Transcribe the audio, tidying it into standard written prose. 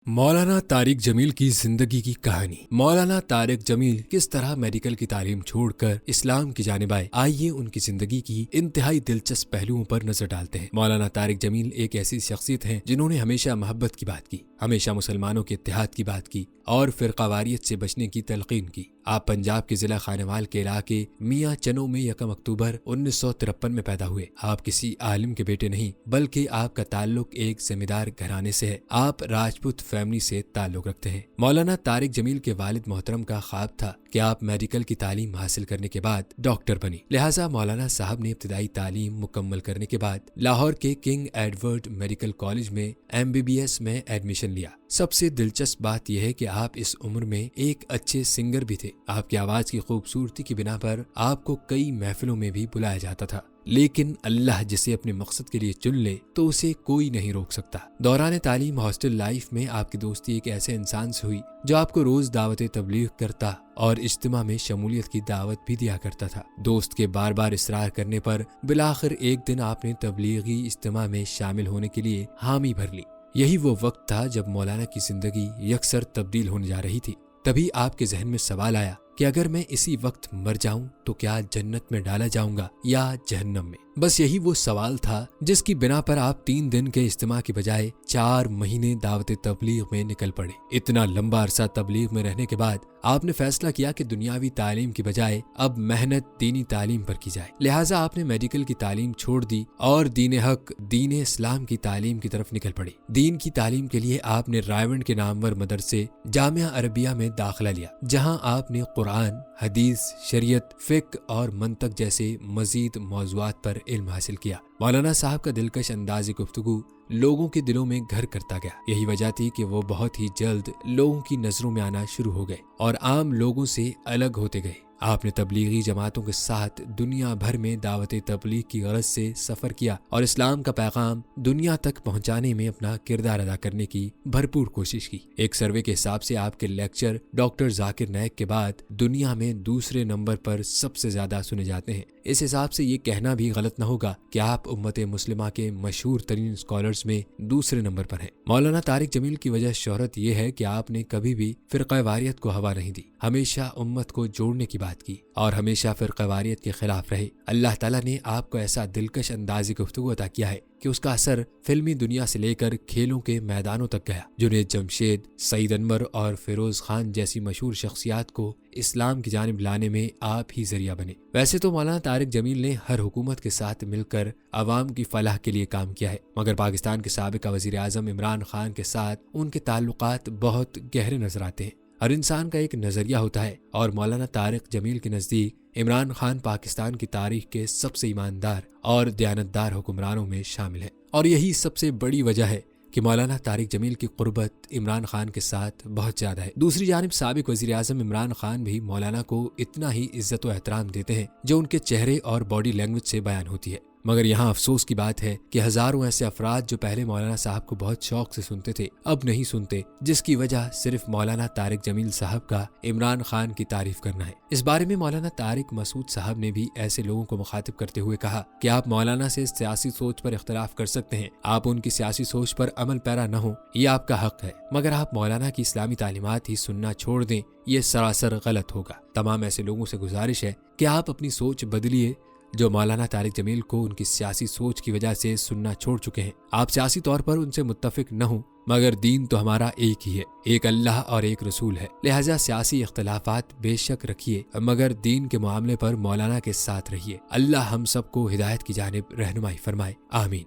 मौलाना तारिक जमील की जिंदगी की कहानी। मौलाना तारिक जमील किस तरह मेडिकल की तालीम छोड़कर इस्लाम की जानिब आए, आइए उनकी जिंदगी की इंतहाई दिलचस्प पहलुओं पर नजर डालते हैं। मौलाना तारिक जमील एक ऐसी शख्सियत हैं जिन्होंने हमेशा मोहब्बत की बात की, हमेशा मुसलमानों के इत्तेहाद की बात की और फिरकावारियत से बचने की तलकीन की। आप पंजाब के जिला खानेवाल के इलाके मियाँ चनो में 1 अक्टूबर 1953 में पैदा हुए। आप किसी आलिम के बेटे नहीं, बल्कि आपका ताल्लुक एक जमींदार घराने से है। आप राजपूत फैमिली से ताल्लुक रखते हैं। मौलाना तारिक जमील के वालिद मोहतरम का ख्वाब था कि आप मेडिकल की तालीम हासिल करने के बाद डॉक्टर बनी। लिहाजा मौलाना साहब ने इब्तिदाई तालीम मुकम्मल करने के बाद लाहौर के किंग एडवर्ड मेडिकल कॉलेज में MBBS में एडमिशन लिया। सबसे दिलचस्प बात यह है कि आप इस उम्र में एक अच्छे सिंगर भी थे। आपकी आवाज की खूबसूरती की बिना पर आपको कई महफिलों में भी बुलाया जाता था, लेकिन अल्लाह जिसे अपने मकसद के लिए चुन ले तो उसे कोई नहीं रोक सकता। दौरान तालीम हॉस्टल लाइफ में आपकी दोस्ती एक ऐसे इंसान से हुई जो आपको रोज दावत तबलीग करता और इज्तिमा में शमूलियत की दावत भी दिया करता था। दोस्त के बार बार इसरार करने पर बिलाखिर एक दिन आपने तबलीगी इज्तिमा में शामिल होने के लिए हामी भर ली। यही वो वक्त था जब मौलाना की जिंदगी यकसर तब्दील होने जा रही थी। तभी आपके जहन में सवाल आया कि अगर मैं इसी वक्त मर जाऊं तो क्या जन्नत में डाला जाऊंगा या जहन्नम में। बस यही वो सवाल था जिसकी बिना पर आप 3 दिन के इज्तिमा की बजाय 4 महीने दावत तबलीग में निकल पड़े। इतना लंबा अरसा तबलीग में रहने के बाद आपने फैसला किया कि दुनियावी तालीम की बजाय अब मेहनत दीनी तालीम पर की जाए। लिहाजा आपने मेडिकल की तालीम छोड़ दी और दीन हक दीन इस्लाम की तालीम की तरफ निकल पड़ी। दीन की तालीम के लिए आपने रायवंड के नामवर मदरसे जामिया अरबिया में दाखिला लिया, जहां आपने कुरान, हदीस, शरीयत, फिक्र और मंतक जैसे मजीद मौज़ूआत पर इल्म हासिल किया। मौलाना साहब का दिलकश अंदाज़ गुफ्तगू लोगों के दिलों में घर करता गया। यही वजह थी कि वो बहुत ही जल्द लोगों की नजरों में आना शुरू हो गए और आम लोगों से अलग होते गए। आपने तबलीगी जमातों के साथ दुनिया भर में दावत तबलीग की गरज से सफर किया और इस्लाम का पैगाम दुनिया तक पहुंचाने में अपना किरदार अदा करने की भरपूर कोशिश की। एक सर्वे के हिसाब से आपके लेक्चर डॉक्टर जाकिर नायक के बाद दुनिया में दूसरे नंबर पर सबसे ज्यादा सुने जाते हैं। इस हिसाब से ये कहना भी गलत न होगा कि आप उम्मत मुस्लिमा के मशहूर तरीन स्कॉलर्स में दूसरे नंबर पर हैं। मौलाना तारिक जमील की वजह शोहरत यह है कि आपने कभी भी फिरक़ावारियत को हवा नहीं दी, हमेशा उम्मत को जोड़ने की बात की और हमेशा फिरक़ावारियत के खिलाफ रहे। अल्लाह ताला ने आपको ऐसा दिलकश अंदाज़ी गुफ्तगू अता किया है कि उसका असर फिल्मी दुनिया से लेकर खेलों के मैदानों तक गया। जुनैद जमशेद, सईद अनवर और फिरोज खान जैसी मशहूर शख्सियात को इस्लाम की जानिब लाने में आप ही जरिया बने। वैसे तो मौलाना तारिक जमील ने हर हुकूमत के साथ मिलकर अवाम की फलाह के लिए काम किया है, मगर पाकिस्तान के साबिका वजीर आजम इमरान खान के साथ उनके ताल्लुकात बहुत गहरे नजर आते हैं। हर इंसान का एक नजरिया होता है और मौलाना तारिक जमील के नजदीक इमरान खान पाकिस्तान की तारीख के सबसे ईमानदार और दयानतदार हुक्मरानों में शामिल है। और यही सबसे बड़ी वजह है कि मौलाना तारिक जमील की कुर्बत इमरान खान के साथ बहुत ज्यादा है। दूसरी जानिब साबिक वजीर आजम इमरान खान भी मौलाना को इतना ही इज्जत व एहतराम देते हैं जो उनके चेहरे और बॉडी लैंग्वेज से बयान होती है। मगर यहाँ अफसोस की बात है कि हजारों ऐसे अफराद जो पहले मौलाना साहब को बहुत शौक से सुनते थे अब नहीं सुनते, जिसकी वजह सिर्फ मौलाना तारिक जमील साहब का इमरान खान की तारीफ करना है। इस बारे में मौलाना तारिक मसूद साहब ने भी ऐसे लोगों को मुखातिब करते हुए कहा कि आप मौलाना से सियासी सोच पर इख्तलाफ कर सकते हैं, आप उनकी सियासी सोच पर अमल पैरा न हो, ये आपका हक है, मगर आप मौलाना की इस्लामी तालीमात ही सुनना छोड़ दें, ये सरासर गलत होगा। तमाम ऐसे लोगों से गुजारिश है कि आप अपनी सोच बदलिए जो मौलाना तारिक जमील को उनकी सियासी सोच की वजह से सुनना छोड़ चुके हैं। आप सियासी तौर पर उनसे मुत्तफिक न हो, मगर दीन तो हमारा एक ही है, एक अल्लाह और एक रसूल है। लिहाजा सियासी इख्तलाफात बेशक रखिए, मगर दीन के मामले पर मौलाना के साथ रहिए। अल्लाह हम सबको हिदायत की जानिब रहनुमाई फरमाए, आमीन।